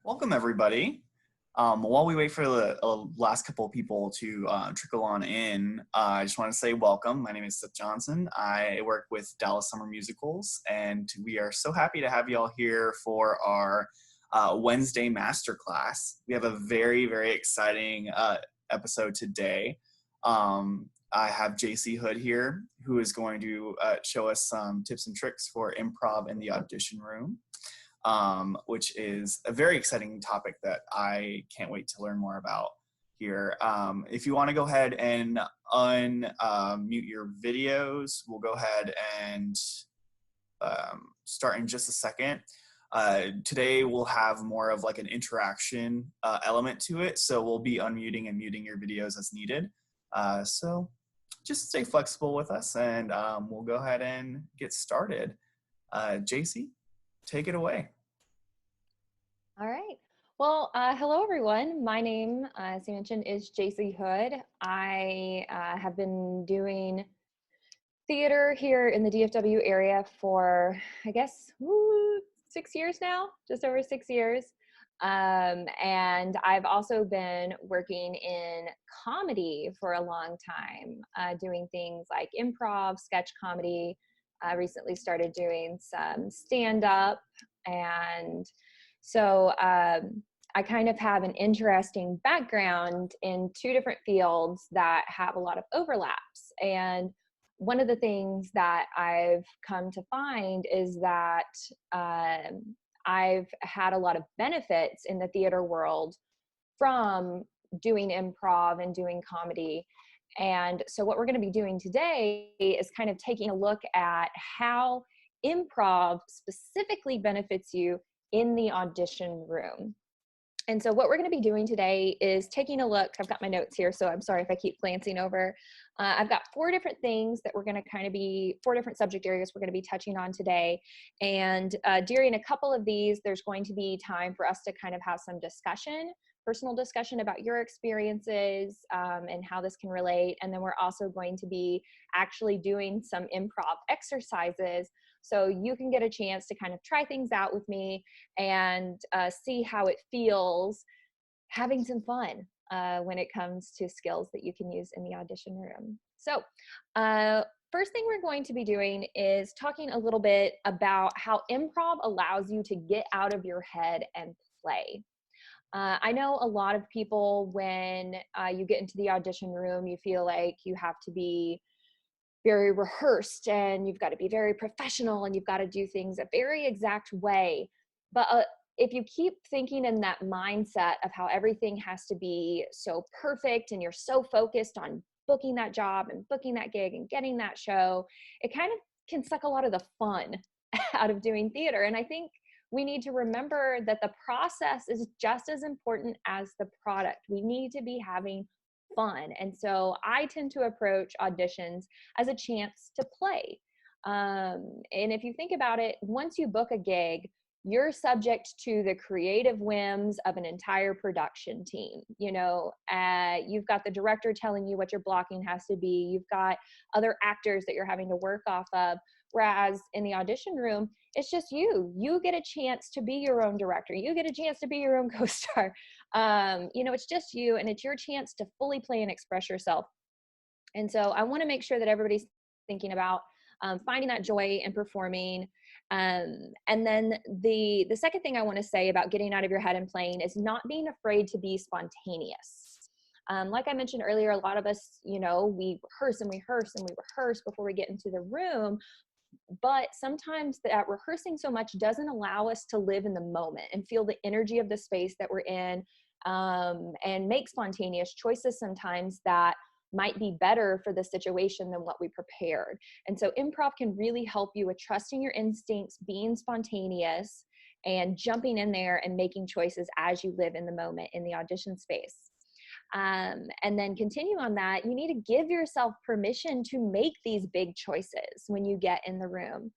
Welcome, everybody. While we wait for the last couple of people to trickle on in, I just want to say welcome. My name is Seth Johnson. I work with Dallas Summer Musicals, and we are so happy to have you all here for our Wednesday masterclass. We have a very, very exciting episode today. I have Jacie Hood here, who is going to show us some tips and tricks for improv in the audition room. Which is a very exciting topic that I can't wait to learn more about here. If you want to go ahead and unmute your videos, we'll go ahead and start in just a second. Today we'll have more of like an interaction element to it, so we'll be unmuting and muting your videos as needed. So just stay flexible with us, and we'll go ahead and get started. Jacie, take it away. All right. Well, hello, everyone. My name, as you mentioned, is Jacie Hood. I have been doing theater here in the DFW area for, I guess, 6 years now, just over 6 years. And I've also been working in comedy for a long time, doing things like improv, sketch comedy. I recently started doing some stand-up, and so I kind of have an interesting background in two different fields that have a lot of overlaps. And one of the things that I've come to find is that I've had a lot of benefits in the theater world from doing improv and doing comedy. And so what we're going to be doing today is kind of taking a look at how improv specifically benefits you in the audition room. And so what we're going to be doing today is taking a look. I've got my notes here, so I'm sorry if I keep glancing over. I've got 4 different things that we're going to kind of be, 4 different subject areas we're going to be touching on today. And during a couple of these, there's going to be time for us to kind of have some discussion, personal discussion about your experiences and how this can relate. And then we're also going to be actually doing some improv exercises, so you can get a chance to kind of try things out with me and see how it feels having some fun when it comes to skills that you can use in the audition room. So first thing we're going to be doing is talking a little bit about how improv allows you to get out of your head and play. I know a lot of people, when you get into the audition room, you feel like you have to be very rehearsed and you've got to be very professional and you've got to do things a very exact way. But if you keep thinking in that mindset of how everything has to be so perfect and you're so focused on booking that job and booking that gig and getting that show, it kind of can suck a lot of the fun out of doing theater. And I think we need to remember that the process is just as important as the product. We need to be having fun. And so I tend to approach auditions as a chance to play. And if you think about it, once you book a gig, you're subject to the creative whims of an entire production team. You know, you've got the director telling you what your blocking has to be. You've got other actors that you're having to work off of. Whereas in the audition room, it's just you. You get a chance to be your own director. You get a chance to be your own co-star. You know, it's just you, and it's your chance to fully play and express yourself. And so I want to make sure that everybody's thinking about finding that joy in performing. And then the second thing I want to say about getting out of your head and playing is not being afraid to be spontaneous. Like I mentioned earlier, a lot of us, you know, we rehearse and rehearse and we rehearse before we get into the room. But sometimes that rehearsing so much doesn't allow us to live in the moment and feel the energy of the space that we're in, and make spontaneous choices sometimes that might be better for the situation than what we prepared. And so improv can really help you with trusting your instincts, being spontaneous, and jumping in there and making choices as you live in the moment in the audition space. And then continue on that, you need to give yourself permission to make these big choices when you get in the room.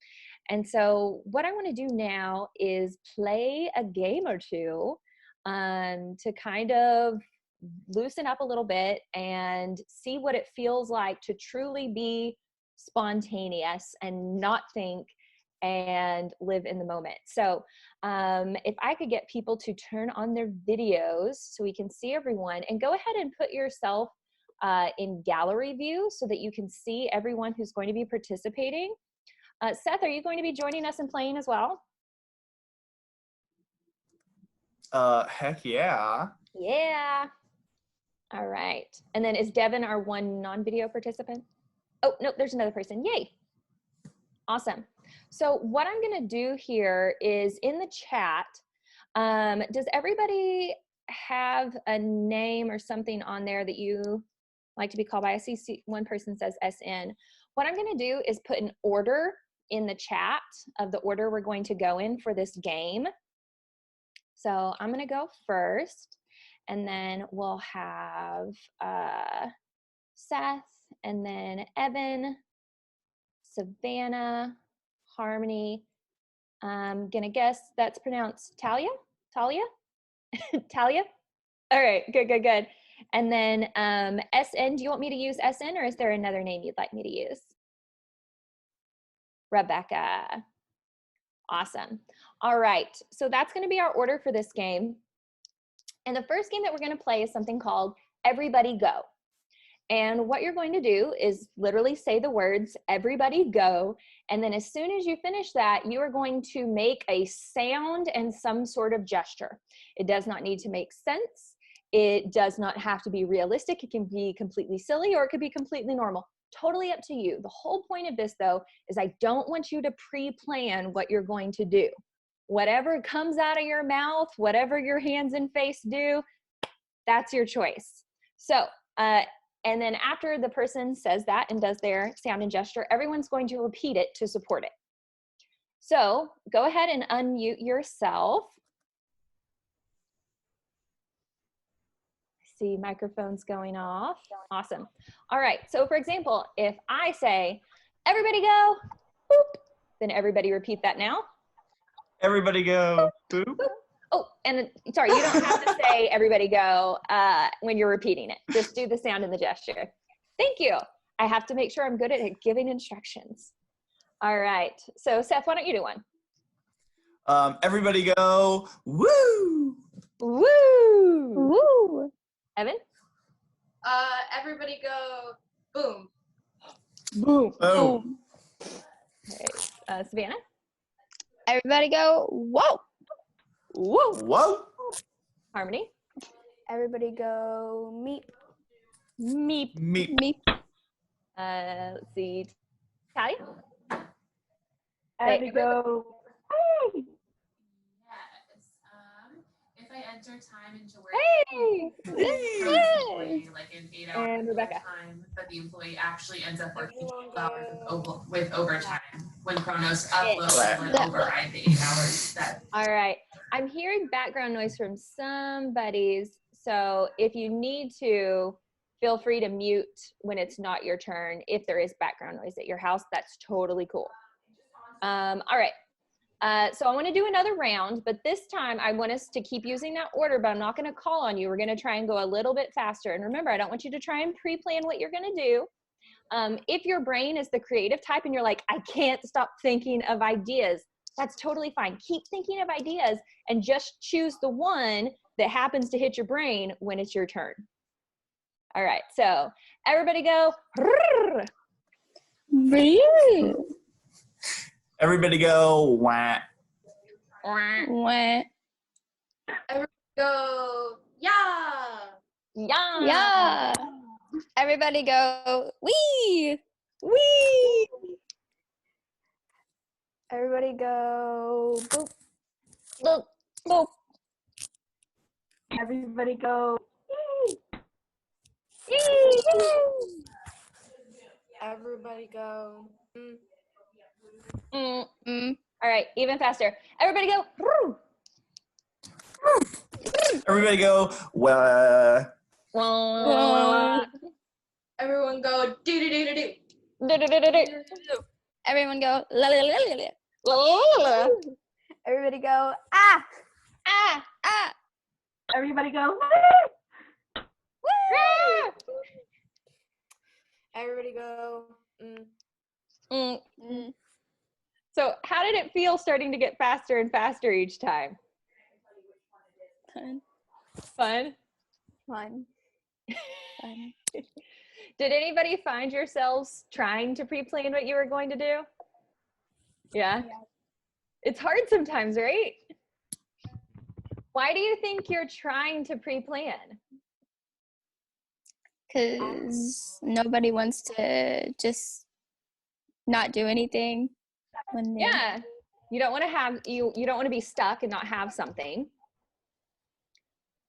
And so what I want to do now is play a game or two to kind of loosen up a little bit and see what it feels like to truly be spontaneous and not think and live in the moment. So if I could get people to turn on their videos so we can see everyone, and go ahead and put yourself in gallery view so that you can see everyone who's going to be participating. Seth, are you going to be joining us and playing as well? Heck yeah. Yeah. All right. And then is Devin our one non-video participant? Oh, no, there's another person. Yay. Awesome. So what I'm going to do here is in the chat, does everybody have a name or something on there that you like to be called by? I see one person says SN. What I'm going to do is put an order in the chat of the order we're going to go in for this game. So I'm going to go first, and then we'll have Seth, and then Evan, Savannah, Harmony. I'm going to guess that's pronounced Talia? Talia? Talia? All right, good, good, good. And then SN, do you want me to use SN, or is there another name you'd like me to use? Rebecca. Awesome. All right, so that's going to be our order for this game. And the first game that we're going to play is something called Everybody Go. And what you're going to do is literally say the words, everybody go. And then as soon as you finish that, you are going to make a sound and some sort of gesture. It does not need to make sense. It does not have to be realistic. It can be completely silly, or it could be completely normal. Totally up to you. The whole point of this, though, is I don't want you to pre-plan what you're going to do. Whatever comes out of your mouth, whatever your hands and face do, that's your choice. So, and then after the person says that and does their sound and gesture, everyone's going to repeat it to support it. So go ahead and unmute yourself. I see microphones going off. Awesome. All right. So for example, if I say, everybody go, boop, then everybody repeat that now. Everybody go. Boop. Boop. Oh, and sorry, you don't have to say everybody go when you're repeating it. Just do the sound and the gesture. Thank you. I have to make sure I'm good at giving instructions. All right. So Seth, why don't you do one? Everybody go. Woo! Woo! Woo! Evan? Everybody go boom. Boom. Boom. Okay. Savannah? Everybody go whoa. Whoa. Whoa. Harmony? Everybody go meep. Meep. Meep. Meep. Let's see. Talia? Everybody go hey. Yes. If I enter time into work, Hey! employee, like an 8 hour And Rebecca. time, but the employee actually ends up working 12 hours with overtime when Chronos uploads and override the 8 hours that. All right. I'm hearing background noise from somebody's, so if you need to, feel free to mute when it's not your turn. If there is background noise at your house, that's totally cool. All right. So I want to do another round, but this time I want us to keep using that order, but I'm not going to call on you. We're going to try and go a little bit faster. And remember, I don't want you to try and pre-plan what you're going to do. If your brain is the creative type and you're like, I can't stop thinking of ideas, that's totally fine. Keep thinking of ideas and just choose the one that happens to hit your brain when it's your turn. All right, so everybody go. Everybody go. Wah. Wah. Everybody go, yeah. Yeah. Yeah. Everybody go wee. Wee. Everybody go boop. Boop, boop. Everybody go yee. Everybody go. Mm, mm. All right, even faster. Everybody go. Woo. Everybody go. Wah. Everyone go do do do do do. Do-do-do-do-do. Everyone go la la la la la. Everybody go ah Ah. ah. Everybody go. Ah. Everybody go. Mm. Mm. So how did it feel starting to get faster and faster each time? Fun. Fun? Fun. Fun. Did anybody find yourselves trying to pre-plan what you were going to do? Yeah? It's hard sometimes, right? Why do you think you're trying to pre-plan? Because nobody wants to just not do anything when they Yeah. You don't want to have, you don't want to be stuck and not have something.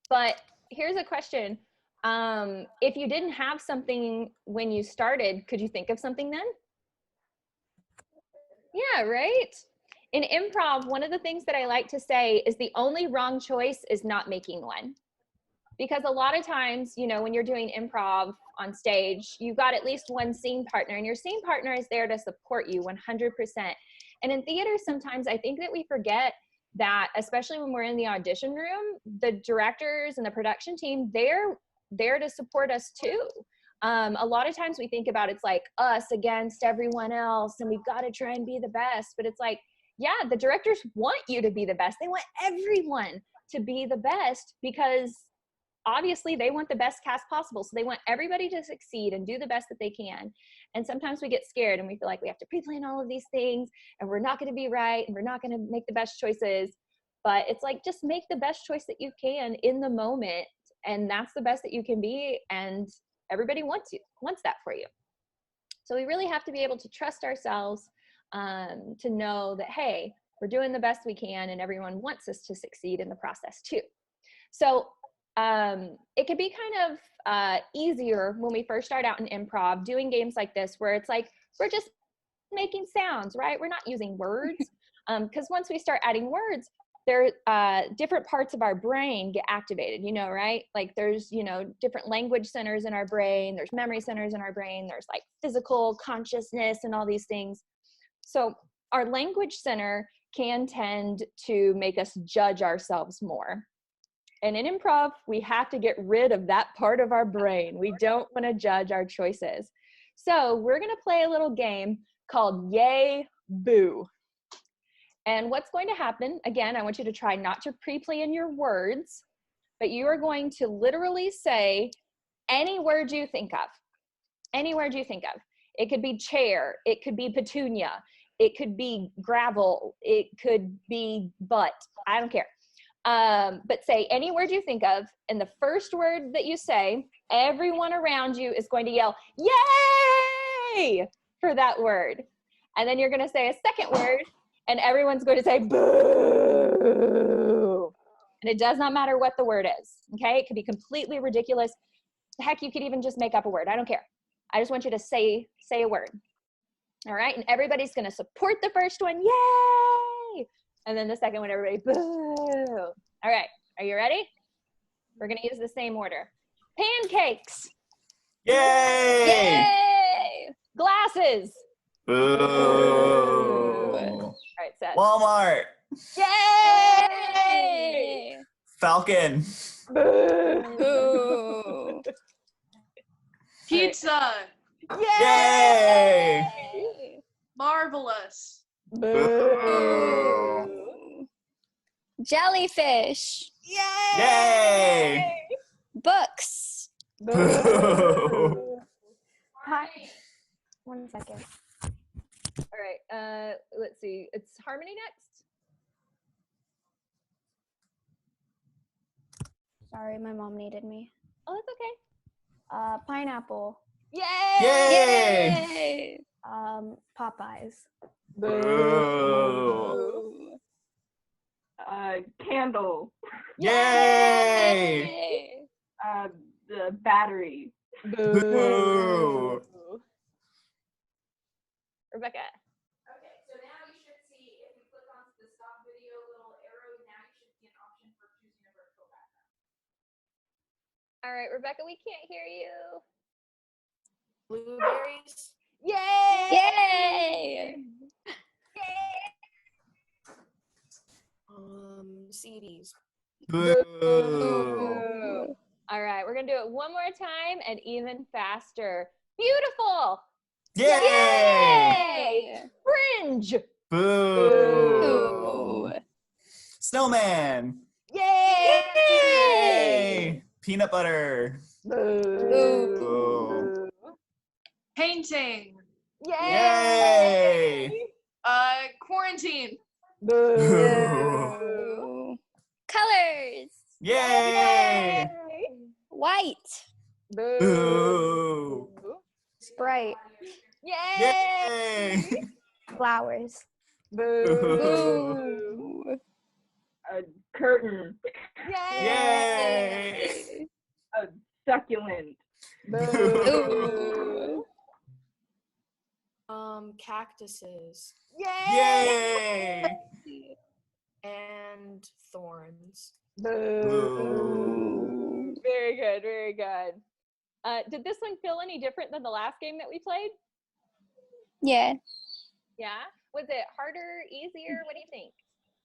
But here's a question. If you didn't have something when you started, could you think of something then? Yeah, right? In improv, one of the things that I like to say is the only wrong choice is not making one. Because a lot of times, you know, when you're doing improv on stage, you've got at least one scene partner, and your scene partner is there to support you 100%. And in theater, sometimes I think that we forget that, especially when we're in the audition room, the directors and the production team, they're there to support us too. A lot of times we think about it's like us against everyone else, and we've got to try and be the best. But it's like, yeah, the directors want you to be the best. They want everyone to be the best because obviously they want the best cast possible. So they want everybody to succeed and do the best that they can. And sometimes we get scared and we feel like we have to pre-plan all of these things and we're not going to be right and we're not going to make the best choices. But it's like, just make the best choice that you can in the moment. And that's the best that you can be. And everybody wants that for you. So we really have to be able to trust ourselves, to know that, hey, we're doing the best we can and everyone wants us to succeed in the process too. So it can be kind of easier when we first start out in improv doing games like this, where it's like, we're just making sounds, right? We're not using words. Because once we start adding words, there different parts of our brain get activated, you know, right? Like there's, you know, different language centers in our brain, there's memory centers in our brain, there's like physical consciousness and all these things. So our language center can tend to make us judge ourselves more. And in improv, we have to get rid of that part of our brain. We don't want to judge our choices. So we're going to play a little game called Yay, Boo. And what's going to happen, again, I want you to try not to pre-plan your words, but you are going to literally say any word you think of. Any word you think of. It could be chair, it could be petunia, it could be gravel, it could be butt, I don't care. But say any word you think of, and the first word that you say, everyone around you is going to yell, yay, for that word. And then you're going to say a second word, and everyone's going to say, boo. And it does not matter what the word is, okay? It could be completely ridiculous. Heck, you could even just make up a word. I don't care. I just want you to say a word. All right? And everybody's going to support the first one, yay! And then the second one, everybody, boo. All right, are you ready? We're going to use the same order. Pancakes. Yay! Yay! Glasses. Boo! All right, Seth. Walmart. Yay! Falcon. Boo. Pizza. Yay! Marvelous. Boo! Jellyfish. Yay! Books. Boo! Hi. 1 second. All right, let's see. It's Harmony next. Sorry, my mom needed me. Oh, that's okay. Pineapple. Yay! Yay! Popeyes. Boo! Candle. Yay! The battery. Boo! Rebecca. Okay, so now you should see, if you click onto the stop video little arrow, now you should see an option for choosing a vertical background. All right, Rebecca, we can't hear you. Blueberries. Yay! Yay! CDs. Boo! All right, we're gonna do it one more time and even faster. Beautiful. Yay! Fringe. Boo. Snowman. Yay! Yay. Peanut butter. Boo. Painting. Yay. Quarantine. Boo. Colors. Yay. White. Boo. Sprite. Yay. Flowers. Boo. A curtain. Yay. A succulent. Ooh. Cactuses Yay. and thorns. Boo. Very good, very good. Did this one feel any different than the last game that we played? Yeah. Yeah? Was it harder, easier? What do you think?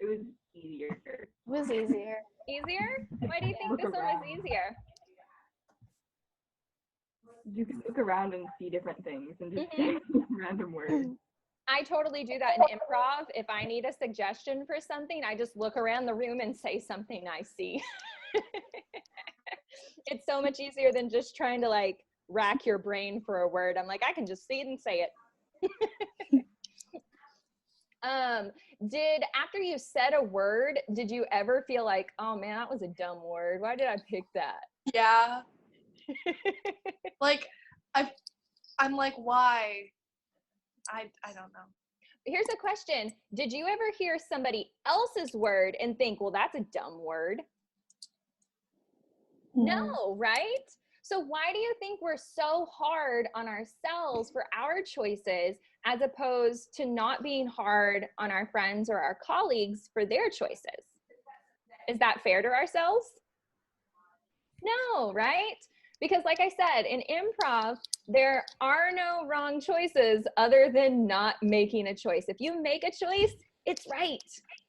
It was easier. It was easier. Easier? Why do you think this one was easier? You can look around and see different things and just say random words. I totally do that in improv. If I need a suggestion for something, I just look around the room and say something I see. It's so much easier than just trying to like rack your brain for a word. I'm like, I can just see it and say it. Did after you said a word, did you ever feel like, oh man, that was a dumb word. Why did I pick that? Yeah. Like I'm like, why? I don't know. Here's a question. Did you ever hear somebody else's word and think, well, that's a dumb word? No, right? So why do you think we're so hard on ourselves for our choices as opposed to not being hard on our friends or our colleagues for their choices? Is that fair to ourselves? No, right? Because like I said, in improv, there are no wrong choices other than not making a choice. If you make a choice, it's right,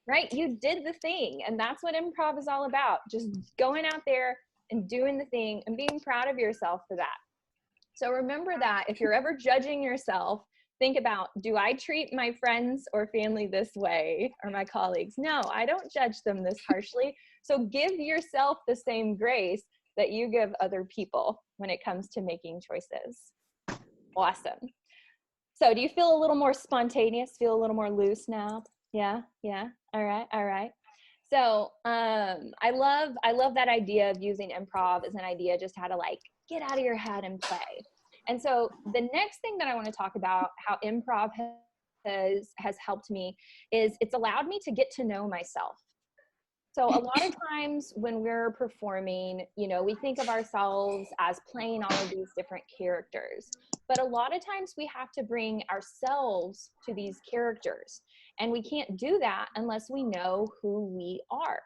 right? You did the thing. And that's what improv is all about. Just going out there and doing the thing and being proud of yourself for that. So remember that if you're ever judging yourself, think about, do I treat my friends or family this way, or my colleagues? No, I don't judge them this harshly. So give yourself the same grace that you give other people when it comes to making choices. Awesome. So do you feel a little more spontaneous, feel a little more loose now? Yeah, yeah, all right. So I love that idea of using improv as an idea just how to like get out of your head and play. And so the next thing that I want to talk about, how improv has helped me, is it's allowed me to get to know myself. So a lot of times when we're performing, you know, we think of ourselves as playing all of these different characters, but a lot of times we have to bring ourselves to these characters, and we can't do that unless we know who we are.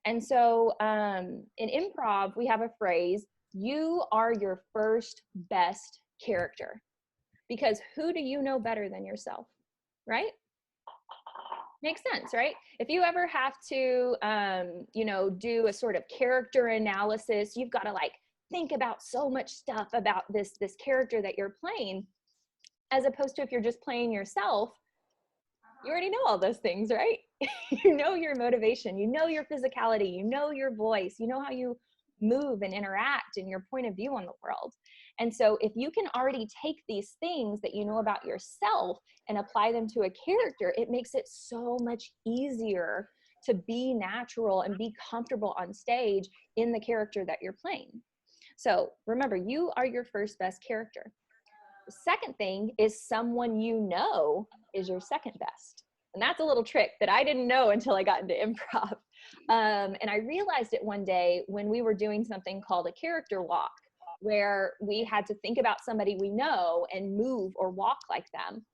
And so in improv, we have a phrase, you are your first best character, because who do you know better than yourself, right? Makes sense, right? If you ever have to, you know, do a sort of character analysis, you've got to like think about so much stuff about this character that you're playing, as opposed to if you're just playing yourself, you already know all those things, right? You know your motivation, you know your physicality, you know your voice, you know how you move and interact and your point of view on the world. And so if you can already take these things that you know about yourself and apply them to a character, it makes it so much easier to be natural and be comfortable on stage in the character that you're playing. So remember, you are your first best character. The second thing is someone you know is your second best. And that's a little trick that I didn't know until I got into improv. And I realized it one day when we were doing something called a character walk, where we had to think about somebody we know and move or walk like them.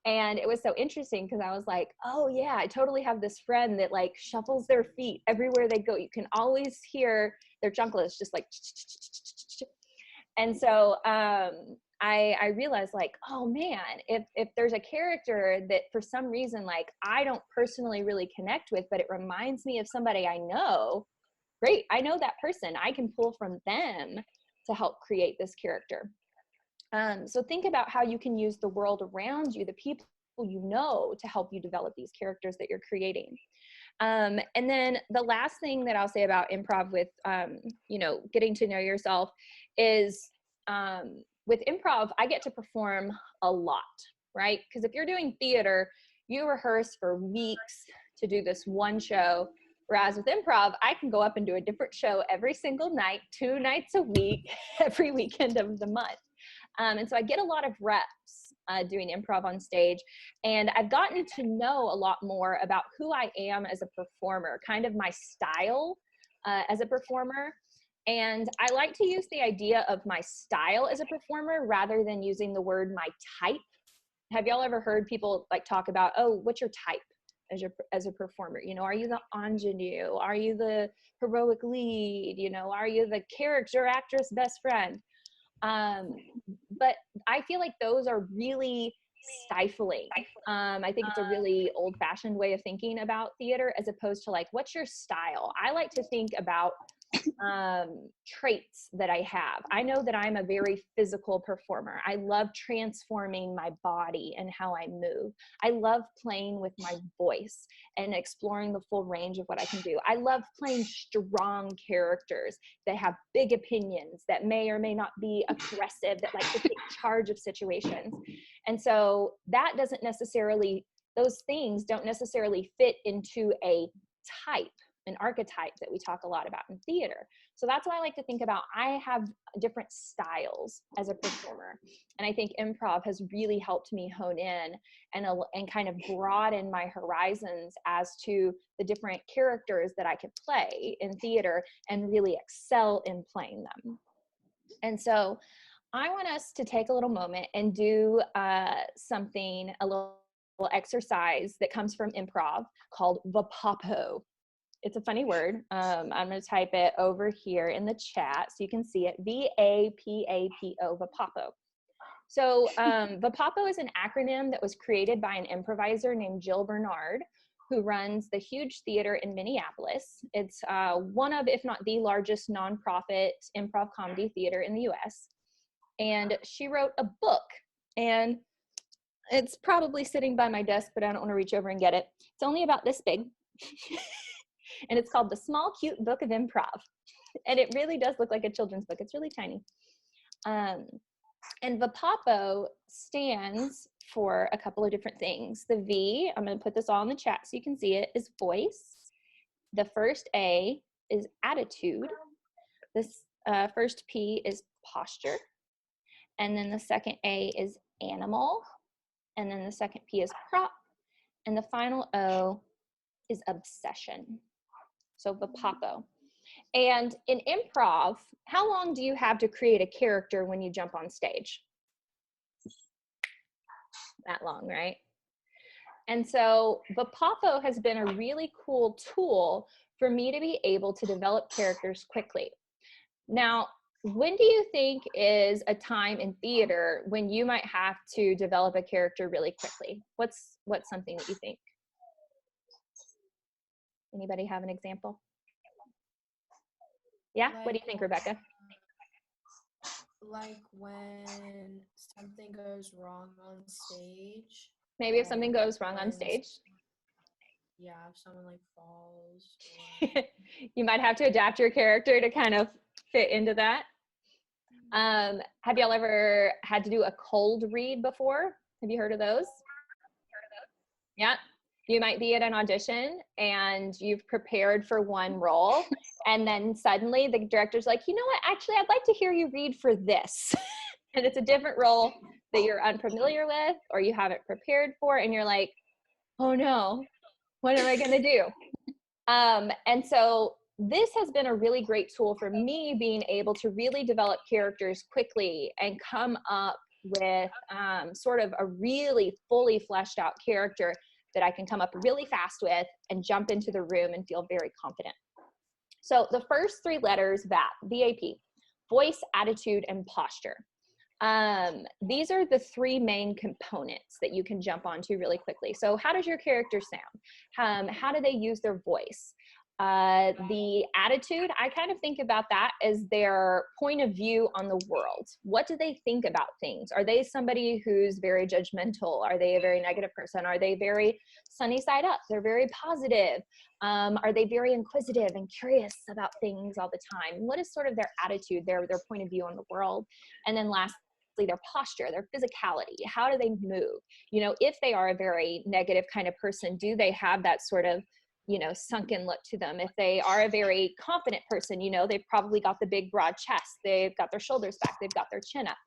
And it was so interesting because I was like, oh yeah, I totally have this friend that like shuffles their feet everywhere they go. You can always hear their junglist just like, and so I realized like, oh man, if there's a character that for some reason, like I don't personally really connect with, but it reminds me of somebody I know, great, I know that person, I can pull from them to help create this character. So think about how you can use the world around you, the people people you know to help you develop these characters that you're creating. And then the last thing that I'll say about improv with, you know, getting to know yourself is with improv, I get to perform a lot, right? Because if you're doing theater, you rehearse for weeks to do this one show. Whereas with improv, I can go up and do a different show every single night, 2 nights a week, every weekend of the month. And so I get a lot of reps doing improv on stage. And I've gotten to know a lot more about who I am as a performer, kind of my style as a performer. And I like to use the idea of my style as a performer rather than using the word my type. Have y'all ever heard people like talk about, oh, what's your type as a performer? You know, are you the ingenue? Are you the heroic lead? You know, are you the character actress best friend? But I feel like those are really stifling. I think it's a really old-fashioned way of thinking about theater as opposed to like, what's your style? I like to think about traits that I have. I know that I'm a very physical performer. I love transforming my body and how I move. I love playing with my voice and exploring the full range of what I can do. I love playing strong characters that have big opinions, that may or may not be aggressive, that like to take charge of situations. And so that doesn't necessarily, those things don't necessarily fit into a type, an archetype that we talk a lot about in theater. So that's why I like to think about, I have different styles as a performer. And I think improv has really helped me hone in and kind of broaden my horizons as to the different characters that I could play in theater and really excel in playing them. And so I want us to take a little moment and do a little exercise that comes from improv called Vapapo. It's a funny word. I'm going to type it over here in the chat so you can see it. V-A-P-A-P-O, Vapapo. So Vapapo is an acronym that was created by an improviser named Jill Bernard, who runs the huge theater in Minneapolis. It's one of, if not the largest nonprofit improv comedy theater in the US. And she wrote a book, and it's probably sitting by my desk, but I don't want to reach over and get it. It's only about this big. And it's called The Small Cute Book of Improv. And it really does look like a children's book. It's really tiny. And Vapapo stands for a couple of different things. The V, I'm going to put this all in the chat so you can see it, is voice. The first A is attitude. This first P is posture. And then the second A is animal. And then the second P is prop. And the final O is obsession. So Vapapo. And in improv, how long do you have to create a character when you jump on stage? That long, right? And so Vapapo has been a really cool tool for me to be able to develop characters quickly. Now, when do you think is a time in theater when you might have to develop a character really quickly? What's something that you think? Anybody have an example? Yeah, Like, what do you think, Rebecca? Like when something goes wrong on stage. Maybe if something goes wrong on stage. Yeah, if someone like falls. Or... You might have to adapt your character to kind of fit into that. Have y'all ever had to do a cold read before? Have you heard of those? Yeah. You might be at an audition and you've prepared for one role, and then suddenly the director's like, you know what, actually, I'd like to hear you read for this. And it's a different role that you're unfamiliar with or you haven't prepared for, and you're like, oh no, what am I gonna do? And so this has been a really great tool for me being able to really develop characters quickly and come up with sort of a really fully fleshed out character that I can come up really fast with and jump into the room and feel very confident. So the first 3 letters, VAP, V-A-P, voice, attitude, and posture. These are the 3 main components that you can jump onto really quickly. So how does your character sound? How do they use their voice? The attitude, I kind of think about that as their point of view on the world. What do they think about things? Are they somebody who's very judgmental? Are they a very negative person? Are they very sunny side up? They're very positive. Are they very inquisitive and curious about things all the time? What is sort of their attitude, their point of view on the world? And then lastly, their posture, their physicality. How do they move? You know, if they are a very negative kind of person, do they have that sort of, you know, sunken look to them? If they are a very confident person, you know, they've probably got the big broad chest, they've got their shoulders back, they've got their chin up.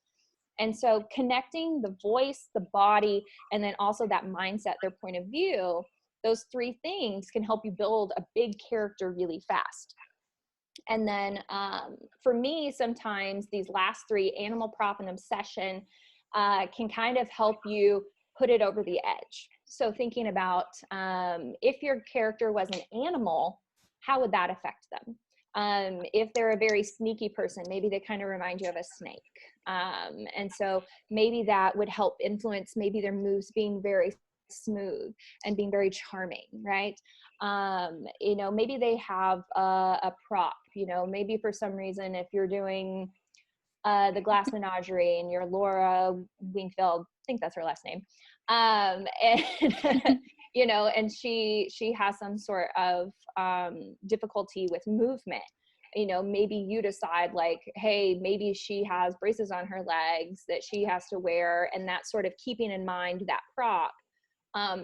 And so connecting the voice, the body, and then also that mindset, their point of view, those three things can help you build a big character really fast. And then for me, sometimes these last three, animal, prop, and obsession, can kind of help you put it over the edge. So thinking about if your character was an animal, how would that affect them? If they're a very sneaky person, maybe they kind of remind you of a snake. And so maybe that would help influence maybe their moves being very smooth and being very charming, right? You know, maybe they have a prop, you know, maybe for some reason, if you're doing the Glass Menagerie and you're Laura Wingfield, I think that's her last name. And you know, and she has some sort of difficulty with movement. You know, maybe you decide like, hey, maybe she has braces on her legs that she has to wear, and that sort of keeping in mind that prop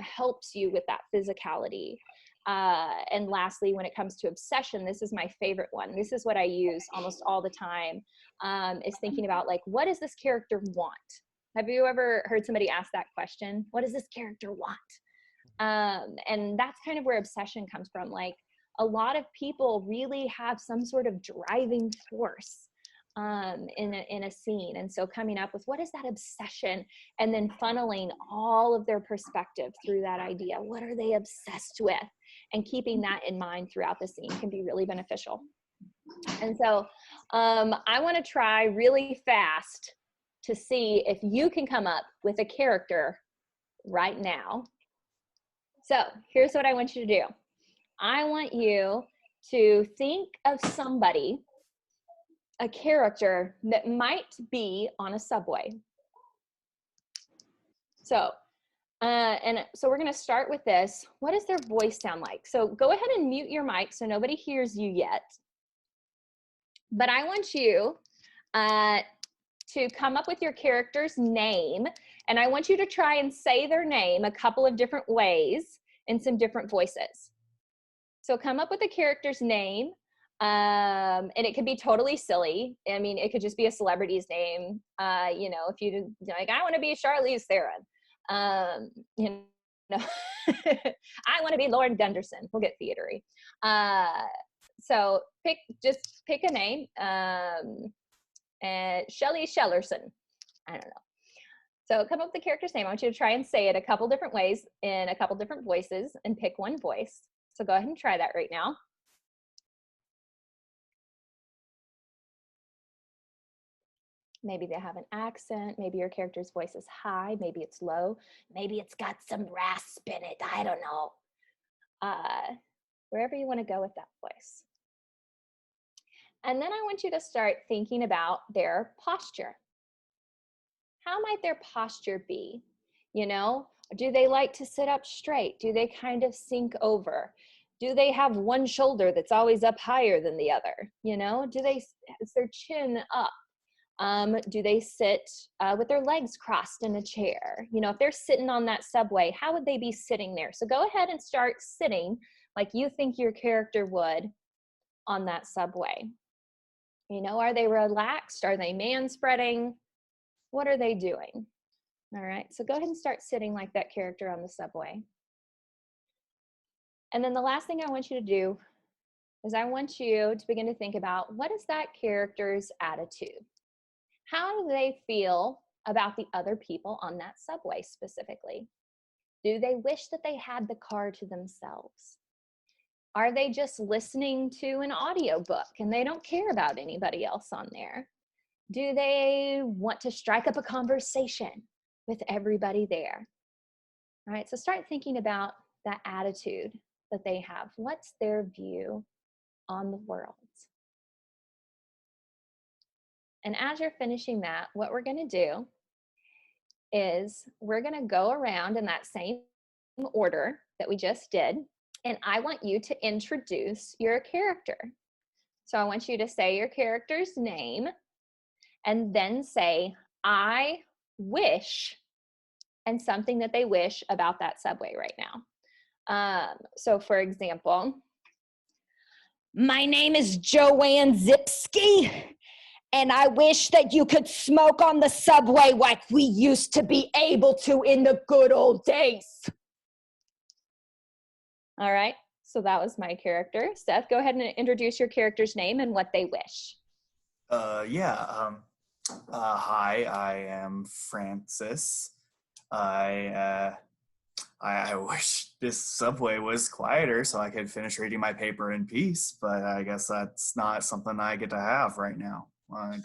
helps you with that physicality. And lastly, when it comes to obsession, this is my favorite one. This is what I use almost all the time, is thinking about like, what does this character want? Have you ever heard somebody ask that question? What does this character want? And that's kind of where obsession comes from. Like, a lot of people really have some sort of driving force in a scene. And so coming up with what is that obsession, and then funneling all of their perspective through that idea. What are they obsessed with? And keeping that in mind throughout the scene can be really beneficial. And so I want to try really fast to see if you can come up with a character right now. So here's what I want you to do. I want you to think of somebody, a character that might be on a subway. So, so we're going to start with this. What does their voice sound like? So go ahead and mute your mic so nobody hears you yet. But I want you to come up with your character's name, and I want you to try and say their name a couple of different ways in some different voices. So come up with a character's name, and it could be totally silly. I mean, it could just be a celebrity's name. You know, if you like, I want to be Charlize Theron. You know, I want to be Lauren Gunderson. We'll get theatery. So just pick a name. And Shelley Shellerson. I don't know. So come up with the character's name. I want you to try and say it a couple different ways in a couple different voices, and pick one voice. So go ahead and try that right now. Maybe they have an accent. Maybe your character's voice is high. Maybe it's low. Maybe it's got some rasp in it. I don't know. Wherever you want to go with that voice. And then I want you to start thinking about their posture. How might their posture be? You know, do they like to sit up straight? Do they kind of sink over? Do they have one shoulder that's always up higher than the other? You know, is their chin up? Do they sit with their legs crossed in a chair? You know, if they're sitting on that subway, how would they be sitting there? So go ahead and start sitting like you think your character would on that subway. You know, are they relaxed? Are they man-spreading? What are they doing? All right, so go ahead and start sitting like that character on the subway. And then the last thing I want you to do is I want you to begin to think about, what is that character's attitude? How do they feel about the other people on that subway specifically? Do they wish that they had the car to themselves? Are they just listening to an audiobook and they don't care about anybody else on there? Do they want to strike up a conversation with everybody there? All right, so start thinking about that attitude that they have? What's their view on the world? And as you're finishing that, what we're going to do is we're going to go around in that same order that we just did, and I want you to introduce your character. So I want you to say your character's name and then say, I wish, and something that they wish about that subway right now. So for example, my name is Joanne Zipski, and I wish that you could smoke on the subway like we used to be able to in the good old days. All right, so that was my character. Seth, go ahead and introduce your character's name and what they wish. Hi, I am Francis. I wish this subway was quieter so I could finish reading my paper in peace, but I guess that's not something I get to have right now. I'm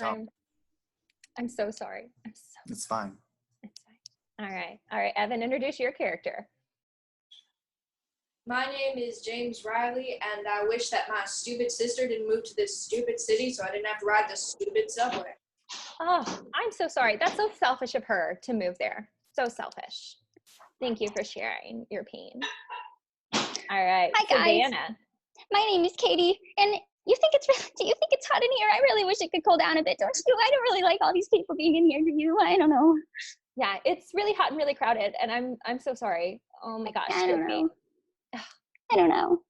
so sorry. It's fine. It's fine. All right, Evan, introduce your character. My name is James Riley, and I wish that my stupid sister didn't move to this stupid city so I didn't have to ride the stupid subway. Oh, I'm so sorry. That's so selfish of her to move there. So selfish. Thank you for sharing your pain. All right, Hi guys. Savannah. My name is Katie, and do you think it's hot in here? I really wish it could cool down a bit, don't you? I don't really like all these people being in here, do you? I don't know. Yeah, it's really hot and really crowded, and I'm so sorry. Oh my gosh. I don't know. I don't know.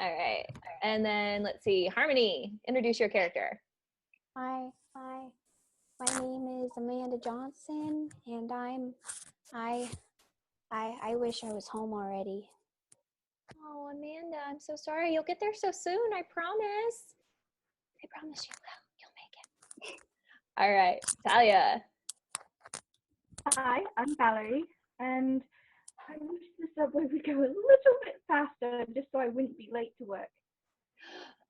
All right, and then let's see, Harmony, introduce your character. Hi, my name is Amanda Johnson, and I wish I was home already. Oh, Amanda, I'm so sorry. You'll get there so soon, I promise. I promise you will. You'll make it. All right, Talia. Hi, I'm Valerie, and I wish the subway would go a little bit faster just so I wouldn't be late to work.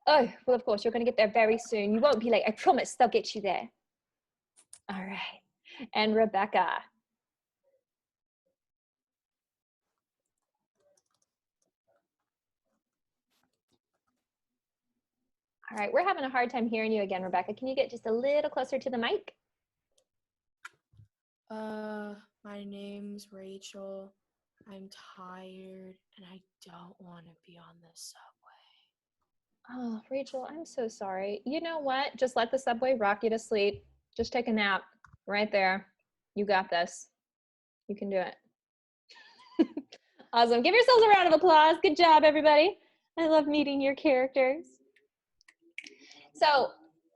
Oh, well, of course, you're going to get there very soon. You won't be late. I promise they'll get you there. All right. And Rebecca. All right. We're having a hard time hearing you again, Rebecca. Can you get just a little closer to the mic? My name's Rachel. I'm tired, and I don't want to be on the subway. Oh, Rachel, I'm so sorry. You know what? Just let the subway rock you to sleep. Just take a nap right there. You got this. You can do it. Awesome. Give yourselves a round of applause. Good job, everybody. I love meeting your characters. So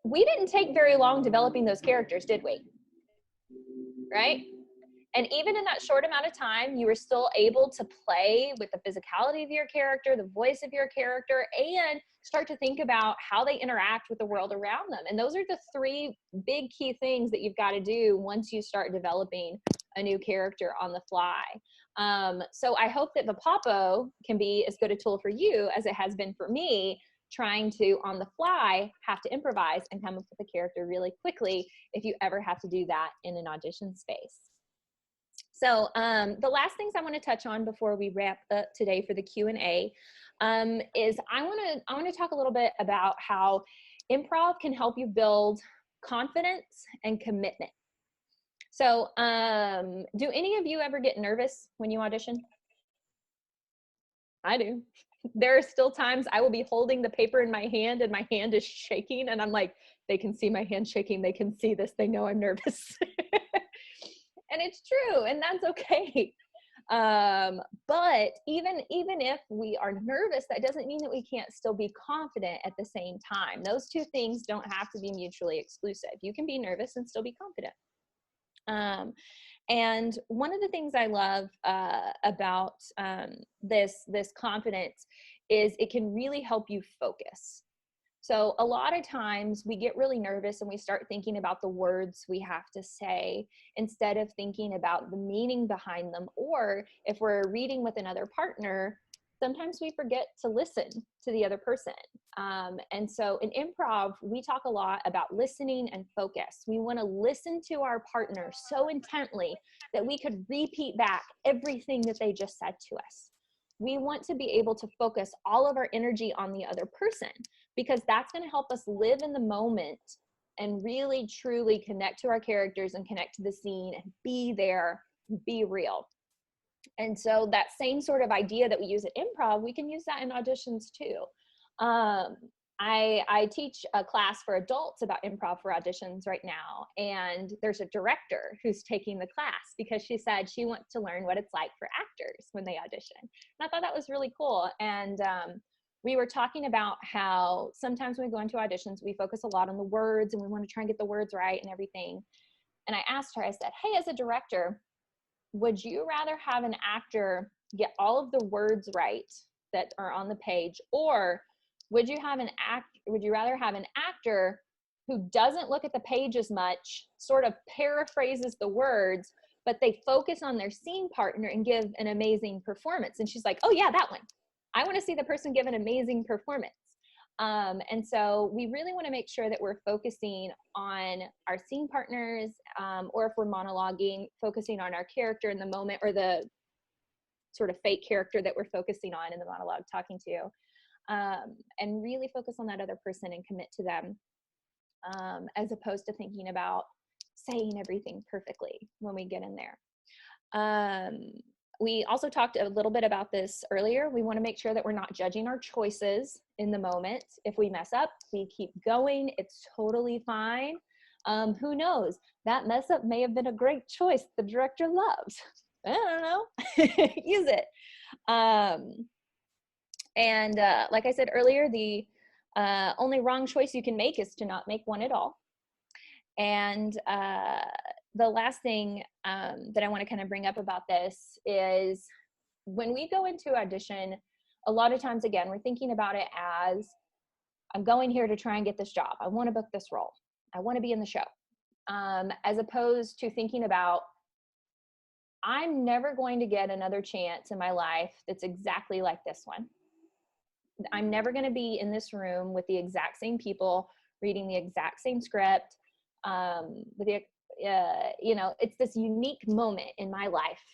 we didn't take very long developing those characters, did we? Right? And even in that short amount of time, you were still able to play with the physicality of your character, the voice of your character, and start to think about how they interact with the world around them. And those are the three big key things that you've got to do once you start developing a new character on the fly. So I hope that the Papo can be as good a tool for you as it has been for me, trying to, on the fly, have to improvise and come up with a character really quickly if you ever have to do that in an audition space. So the last things I want to touch on before we wrap up today for the Q&A is I want to talk a little bit about how improv can help you build confidence and commitment. So do any of you ever get nervous when you audition? I do. There are still times I will be holding the paper in my hand and my hand is shaking and I'm like, they can see my hand shaking. They can see this. They know I'm nervous. And it's true, and that's okay. But even if we are nervous, that doesn't mean that we can't still be confident at the same time. Those two things don't have to be mutually exclusive. You can be nervous and still be confident. And one of the things I love about this confidence is it can really help you focus. So a lot of times we get really nervous and we start thinking about the words we have to say instead of thinking about the meaning behind them. Or if we're reading with another partner, sometimes we forget to listen to the other person. And so in improv, we talk a lot about listening and focus. We want to listen to our partner so intently that we could repeat back everything that they just said to us. we want to be able to focus all of our energy on the other person, because that's going to help us live in the moment and really truly connect to our characters and connect to the scene and be there, be real. And so that same sort of idea that we use at improv, we can use that in auditions too. I teach a class for adults about improv for auditions right now, and there's a director who's taking the class because she said she wants to learn what it's like for actors when they audition. And I thought that was really cool. And we were talking about how sometimes when we go into auditions, we focus a lot on the words and we want to try and get the words right and everything. And I asked her, I said, hey, as a director, would you rather have an actor get all of the words right that are on the page, or would you rather have an actor who doesn't look at the page as much, sort of paraphrases the words, but they focus on their scene partner and give an amazing performance? And she's like, oh yeah, that one. I want to see the person give an amazing performance. And so we really want to make sure that we're focusing on our scene partners, or if we're monologuing, focusing on our character in the moment, or the sort of fake character that we're focusing on in the monologue talking to, and really focus on that other person and commit to them, as opposed to thinking about saying everything perfectly when we get in there. We also talked a little bit about this earlier. We want to make sure that we're not judging our choices in the moment. If we mess up, we keep going. It's totally fine. Who knows? That mess up may have been a great choice the director loves. I don't know. Use it. And like I said earlier, the only wrong choice you can make is to not make one at all. And the last thing that I want to kind of bring up about this is when we go into audition, a lot of times, again, we're thinking about it as, I'm going here to try and get this job. I want to book this role. I want to be in the show. As opposed to thinking about, I'm never going to get another chance in my life that's exactly like this one. I'm never going to be in this room with the exact same people, reading the exact same script, with the it's this unique moment in my life.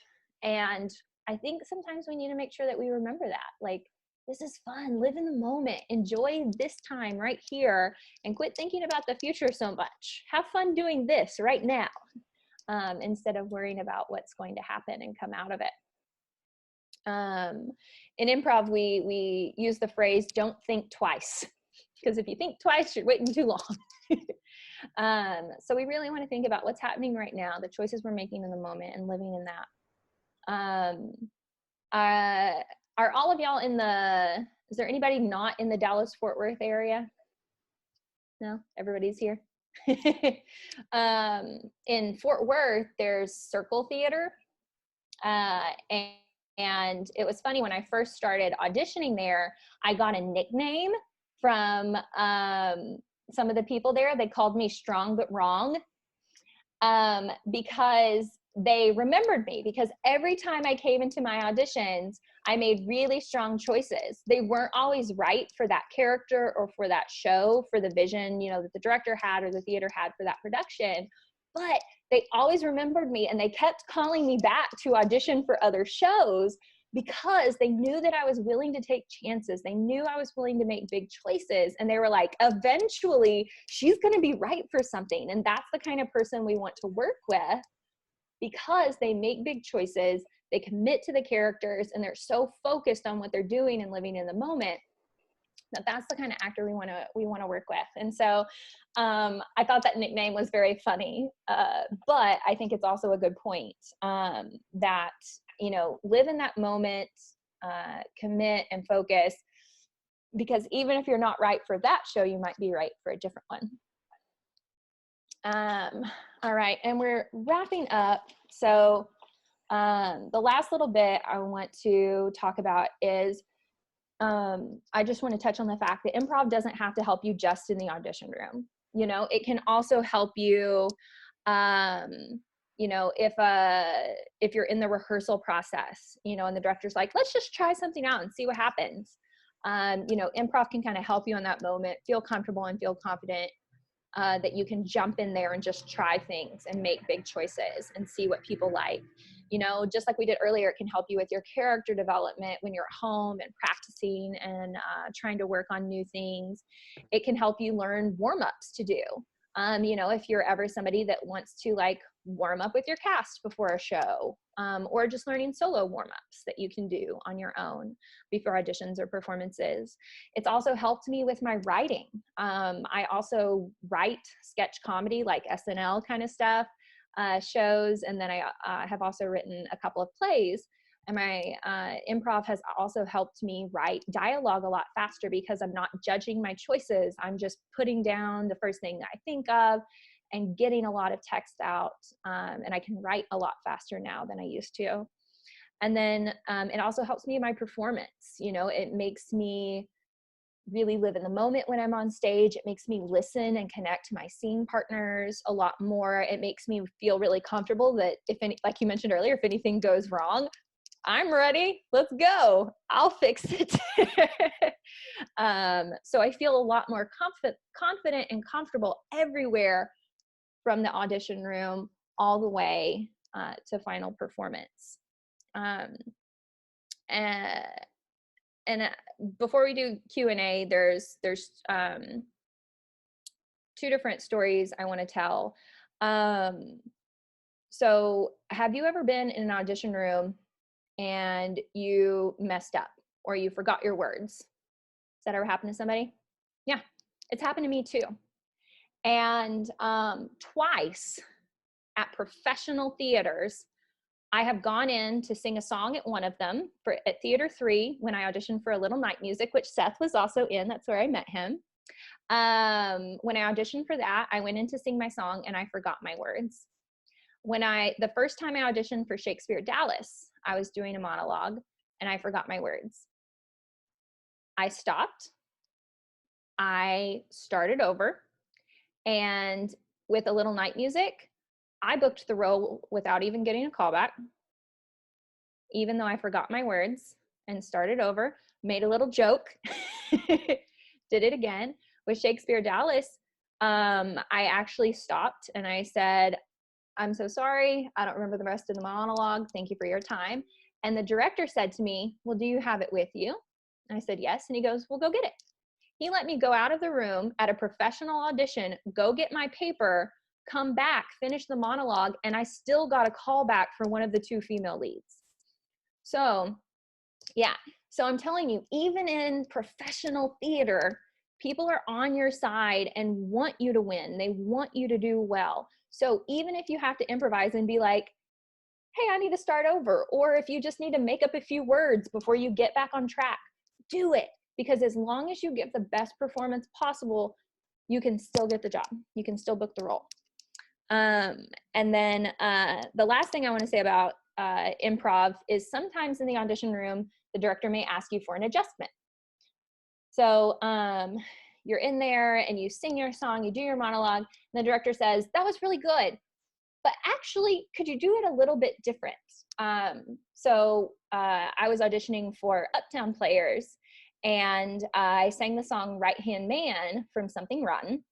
And I think sometimes we need to make sure that we remember that, like, this is fun, live in the moment, enjoy this time right here, and quit thinking about the future so much. Have fun doing this right now, instead of worrying about what's going to happen and come out of it. In improv, we use the phrase, don't think twice, because if you think twice, you're waiting too long. So we really want to think about what's happening right now, the choices we're making in the moment, and living in that. Are all of y'all is there anybody not in the Dallas-Fort Worth area? No, everybody's here. In Fort Worth, there's Circle Theater. And it was funny, when I first started auditioning there, I got a nickname from some of the people there. They called me Strong But Wrong, because they remembered me, because every time I came into my auditions, I made really strong choices. They weren't always right for that character or for that show, for the vision, that the director had or the theater had for that production, but they always remembered me, and they kept calling me back to audition for other shows because they knew that I was willing to take chances. They knew I was willing to make big choices, and they were like, eventually she's going to be right for something. And that's the kind of person we want to work with, because they make big choices, they commit to the characters, and they're so focused on what they're doing and living in the moment, that's the kind of actor we want to work with. And so I thought that nickname was very funny, but I think it's also a good point, that, live in that moment, commit and focus, because even if you're not right for that show, you might be right for a different one. All right, and we're wrapping up. So the last little bit I want to talk about is, I just want to touch on the fact that improv doesn't have to help you just in the audition room. It can also help you, if you're in the rehearsal process, and the director's like, let's just try something out and see what happens. Improv can kind of help you in that moment, feel comfortable and feel confident. that you can jump in there and just try things and make big choices and see what people like. You know, just like we did earlier, it can help you with your character development when you're at home and practicing and trying to work on new things. It can help you learn warm-ups to do. You know, if you're ever somebody that wants to like warm up with your cast before a show, or just learning solo warm-ups that you can do on your own before auditions or performances. It's also helped me with my writing. I also write sketch comedy, like SNL kind of stuff, shows, and then I have also written a couple of plays. And my improv has also helped me write dialogue a lot faster because I'm not judging my choices. I'm just putting down the first thing I think of and getting a lot of text out. And I can write a lot faster now than I used to. And then it also helps me in my performance. You know, it makes me really live in the moment when I'm on stage. It makes me listen and connect to my scene partners a lot more. It makes me feel really comfortable that if any, like you mentioned earlier, if anything goes wrong, I'm ready, let's go, I'll fix it. So I feel a lot more confident and comfortable everywhere from the audition room all the way to final performance. And before we do Q&A, there's two different stories I want to tell. So have you ever been in an audition room and you messed up or you forgot your words? Has that ever happened to somebody? Yeah, it's happened to me too. And twice at professional theaters, I have gone in to sing a song at one of them at Theater 3 when I auditioned for A Little Night Music, which Seth was also in. That's where I met him. When I auditioned for that, I went in to sing my song and I forgot my words. The first time I auditioned for Shakespeare Dallas, I was doing a monologue and I forgot my words. I stopped. I started over, and with A Little Night Music, I booked the role without even getting a callback, even though I forgot my words, and started over, made a little joke, did it again. With Shakespeare Dallas, I actually stopped and I said, I'm so sorry, I don't remember the rest of the monologue, thank you for your time. And the director said to me, well, do you have it with you? And I said, yes. And he goes, well, go get it. He let me go out of the room at a professional audition, go get my paper, come back, finish the monologue, and I still got a call back for one of the two female leads. So yeah, so I'm telling you, even in professional theater, people are on your side and want you to win. They want you to do well. So even if you have to improvise and be like, hey, I need to start over, or if you just need to make up a few words before you get back on track, do it. Because as long as you give the best performance possible, you can still get the job. You can still book the role. And then the last thing I want to say about improv is sometimes in the audition room, the director may ask you for an adjustment. So you're in there and you sing your song, you do your monologue, and the director says, that was really good, but actually, could you do it a little bit different? So I was auditioning for Uptown Players, and I sang the song Right Hand Man from Something Rotten.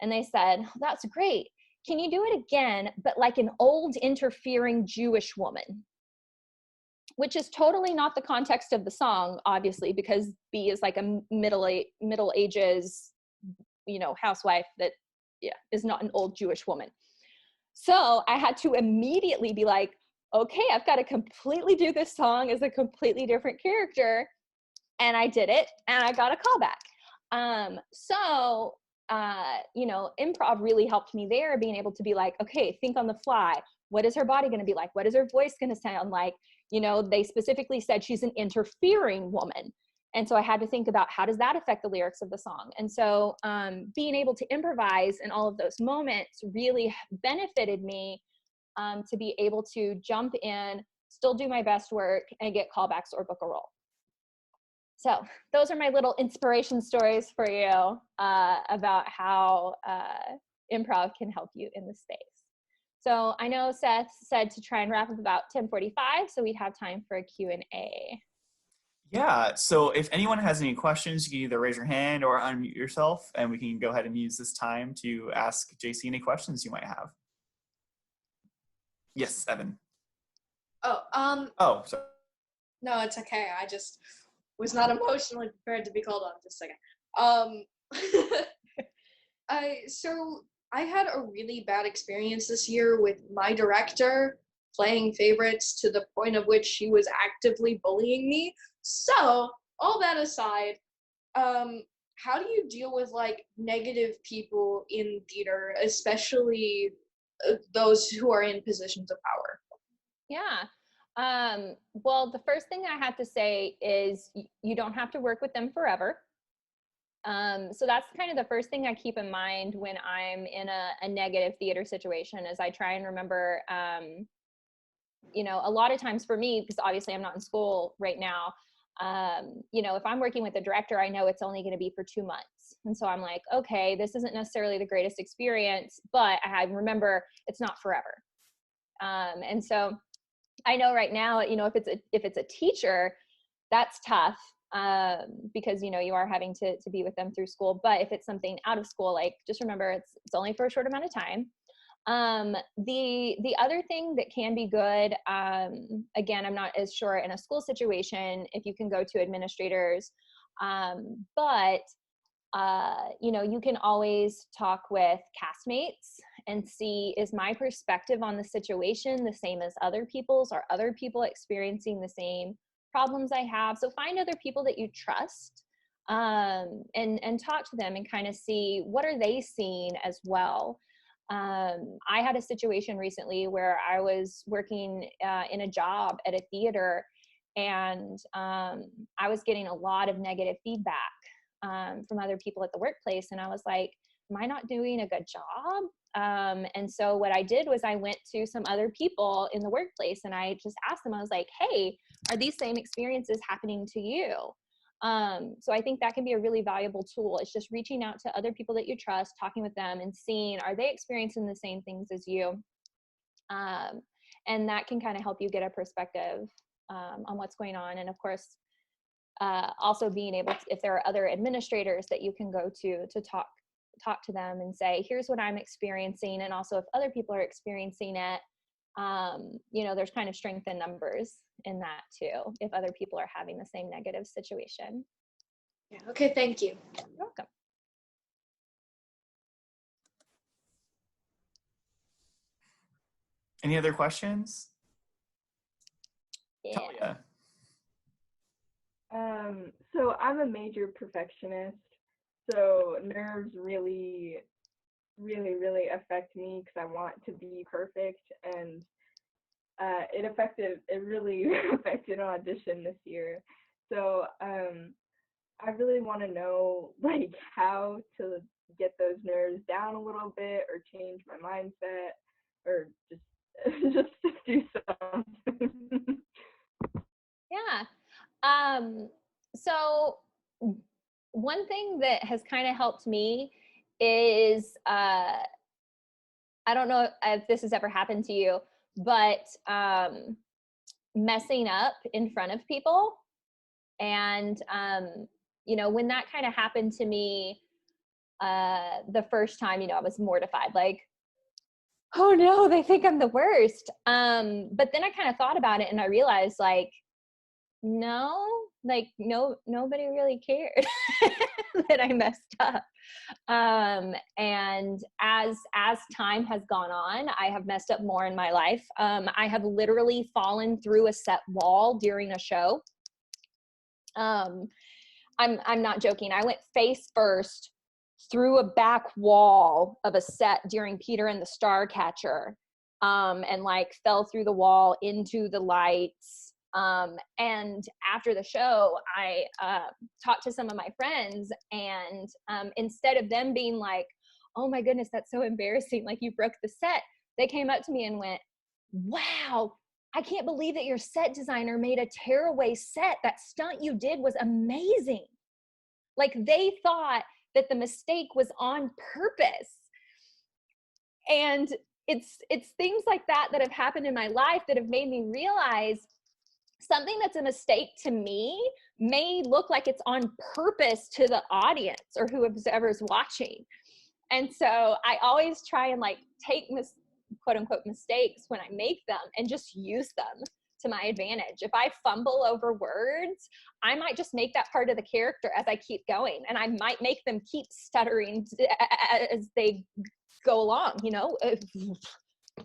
And they said, oh, that's great. Can you do it again, but like an old interfering Jewish woman? Which is totally not the context of the song, obviously, because B is like a middle ages, you know, housewife that is not an old Jewish woman. So I had to immediately be like, okay, I've got to completely do this song as a completely different character. And I did it, and I got a callback. You know, improv really helped me there, being able to be like, okay, think on the fly. What is her body going to be like? What is her voice going to sound like? You know, they specifically said she's an interfering woman. And so I had to think about how does that affect the lyrics of the song? And so being able to improvise in all of those moments really benefited me to be able to jump in, still do my best work, and get callbacks or book a role. So those are my little inspiration stories for you about how improv can help you in the space. So I know Seth said to try and wrap up about 10:45, so we'd have time for a Q&A. Yeah, so if anyone has any questions, you can either raise your hand or unmute yourself, and we can go ahead and use this time to ask Jacie any questions you might have. Yes, Evan. Oh, sorry. No, it's okay. I just was not emotionally prepared to be called on. Just a second. So I had a really bad experience this year with my director playing favorites to the point of which she was actively bullying me. So all that aside, how do you deal with like negative people in theater, especially those who are in positions of power? Yeah. Well, the first thing I have to say is you don't have to work with them forever. So that's kind of the first thing I keep in mind when I'm in a negative theater situation, is I try and remember, you know, a lot of times for me, because obviously I'm not in school right now, you know, if I'm working with a director, I know it's only going to be for 2 months. And so I'm like, okay, this isn't necessarily the greatest experience, but I remember it's not forever. And so I know right now, you know, if it's a teacher, that's tough, because, you know, you are having to be with them through school. But if it's something out of school, like, just remember it's only for a short amount of time. The other thing that can be good, again, I'm not as sure in a school situation if you can go to administrators, but you know, you can always talk with castmates and see, is my perspective on the situation the same as other people's? Are other people experiencing the same problems I have? So find other people that you trust, and talk to them and kind of see what are they seeing as well. I had a situation recently where I was working in a job at a theater, and I was getting a lot of negative feedback from other people at the workplace. And I was like, am I not doing a good job? And so what I did was I went to some other people in the workplace and I just asked them, I was like, hey, are these same experiences happening to you? So I think that can be a really valuable tool. It's just reaching out to other people that you trust, talking with them and seeing, are they experiencing the same things as you? And that can kind of help you get a perspective on what's going on. And of course, also being able to, if there are other administrators that you can go to talk to them and say, here's what I'm experiencing. And also if other people are experiencing it, you know, there's kind of strength in numbers in that too, if other people are having the same negative situation. Yeah. Okay. Thank you. You're welcome. Any other questions? Yeah. Talia. So I'm a major perfectionist, so nerves really affect me because I want to be perfect, and it really affected Audition this year. So I really want to know like how to get those nerves down a little bit, or change my mindset, or just do something. Yeah. So one thing that has kind of helped me is, I don't know if this has ever happened to you, but messing up in front of people. And, you know, when that kind of happened to me the first time, you know, I was mortified, like, oh no, they think I'm the worst. But then I kind of thought about it and I realized, like, no, like nobody really cared that I messed up. And as time has gone on, I have messed up more in my life. I have literally fallen through a set wall during a show. I'm not joking. I went face first through a back wall of a set during Peter and the Starcatcher, and like fell through the wall into the lights. And after the show, I talked to some of my friends, and instead of them being like, oh my goodness, that's so embarrassing, like you broke the set, they came up to me and went, wow, I can't believe that your set designer made a tearaway set. That stunt you did was amazing. Like they thought that the mistake was on purpose. And it's things like that that have happened in my life that have made me realize something that's a mistake to me may look like it's on purpose to the audience or whoever's watching. And so I always try and like take quote unquote mistakes when I make them and just use them to my advantage. If I fumble over words, I might just make that part of the character as I keep going, and I might make them keep stuttering as they go along, you know.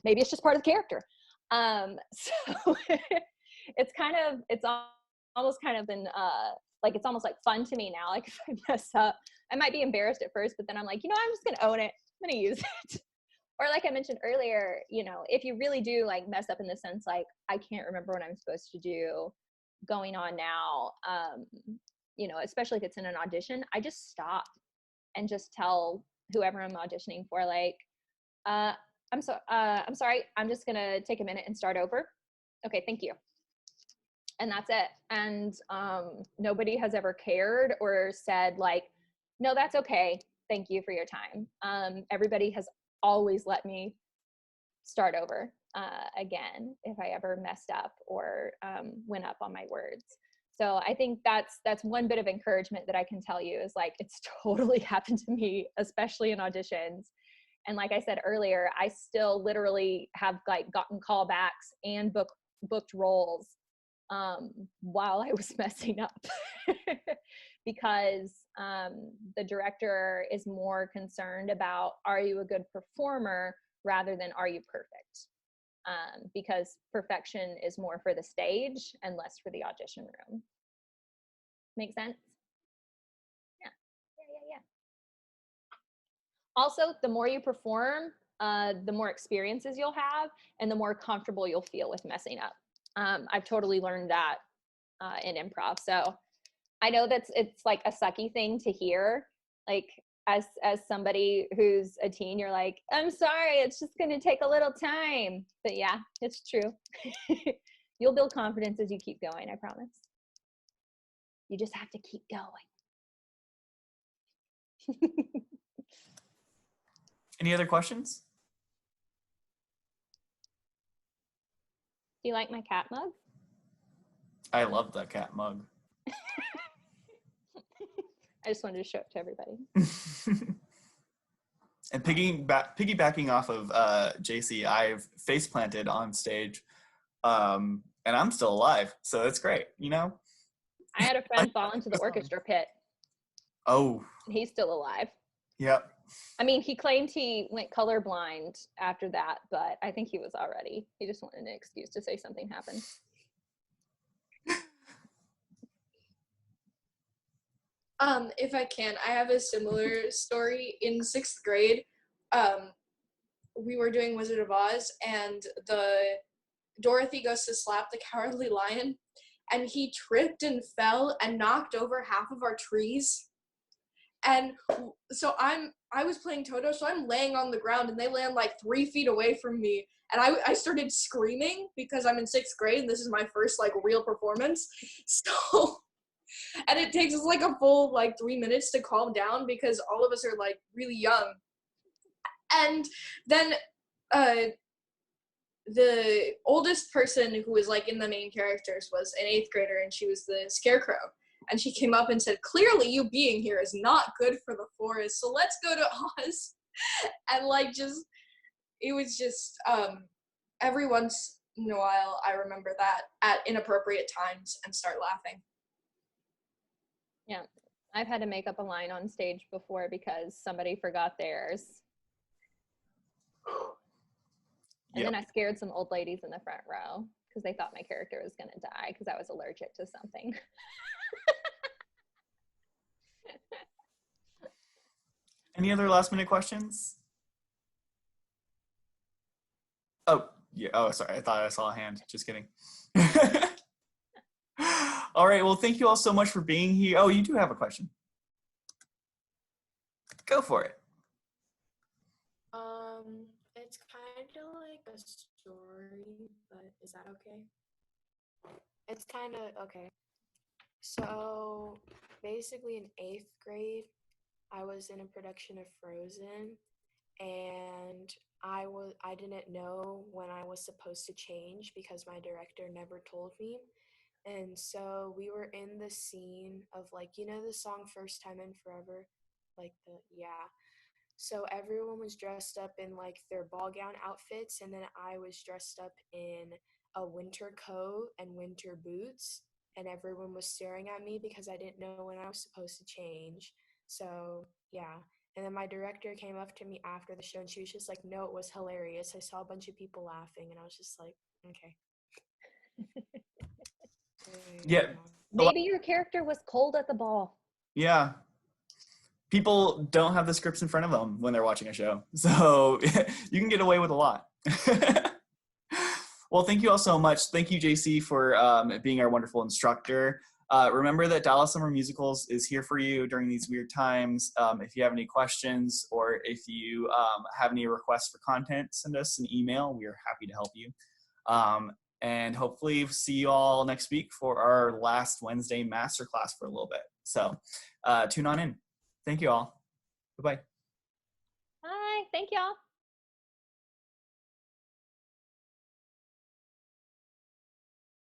Maybe it's just part of the character. So it's almost kind of been like, it's almost like fun to me now. Like if I mess up, I might be embarrassed at first, but then I'm like, you know, I'm just gonna own it. I'm gonna use it. Or like I mentioned earlier, you know, if you really do like mess up in the sense like I can't remember what I'm supposed to do going on now, you know, especially if it's in an audition, I just stop and just tell whoever I'm auditioning for, like, I'm sorry, I'm just gonna take a minute and start over. Okay, thank you. And that's it. And nobody has ever cared or said like, no, that's okay, thank you for your time. Everybody has always let me start over again if I ever messed up or went up on my words. So I think that's one bit of encouragement that I can tell you is like, it's totally happened to me, especially in auditions. And like I said earlier, I still literally have like gotten callbacks and booked roles while I was messing up because the director is more concerned about, are you a good performer rather than are you perfect? Because perfection is more for the stage and less for the audition room. Make sense? Yeah. Also, the more you perform, the more experiences you'll have and the more comfortable you'll feel with messing up. I've totally learned that in improv. So I know it's like a sucky thing to hear, like as somebody who's a teen, you're like, I'm sorry, it's just going to take a little time. But yeah, it's true. You'll build confidence as you keep going, I promise. You just have to keep going. Any other questions? Do you like my cat mug? I love that cat mug. I just wanted to show it to everybody. And piggybacking off of Jacie, I've face planted on stage, and I'm still alive, so it's great, you know? I had a friend fall into the orchestra pit. Oh. He's still alive. Yep. I mean, he claimed he went colorblind after that, but I think he was already. He just wanted an excuse to say something happened. If I can, I have a similar story. In 6th grade, we were doing Wizard of Oz, and Dorothy goes to slap the Cowardly Lion, and he tripped and fell and knocked over half of our trees. And so I was playing Toto, so I'm laying on the ground, and they land like 3 feet away from me. And I started screaming because I'm in 6th grade, and this is my first like real performance. So, and it takes us like a full like 3 minutes to calm down because all of us are like really young. And then the oldest person who was like in the main characters was an 8th grader, and she was the Scarecrow. And she came up and said, clearly you being here is not good for the forest, so let's go to Oz. And like just, it was just, every once in a while I remember that at inappropriate times and start laughing. Yeah, I've had to make up a line on stage before because somebody forgot theirs. And then I scared some old ladies in the front row because they thought my character was going to die because I was allergic to something. Any other last minute questions? Oh, yeah. Oh, sorry. I thought I saw a hand. Just kidding. All right. Well, thank you all so much for being here. Oh, you do have a question. Go for it. It's kind of like a story, but is that okay? It's kind of okay. So basically in 8th grade, I was in a production of Frozen, and I didn't know when I was supposed to change because my director never told me. And so we were in the scene of like, you know, the song First Time in Forever? Like the, yeah. So everyone was dressed up in like their ball gown outfits, and then I was dressed up in a winter coat and winter boots, and everyone was staring at me because I didn't know when I was supposed to change. So yeah. And then my director came up to me after the show and she was just like, no, it was hilarious. I saw a bunch of people laughing and I was just like, okay. Yeah. Maybe your character was cold at the ball. Yeah. People don't have the scripts in front of them when they're watching a show. So you can get away with a lot. Well, thank you all so much. Thank you, Jacie, for being our wonderful instructor. Remember that Dallas Summer Musicals is here for you during these weird times. If you have any questions or if you have any requests for content, send us an email. We are happy to help you. And hopefully see you all next week for our last Wednesday masterclass for a little bit. So tune on in. Thank you all. Bye-bye. Bye. Thank y'all.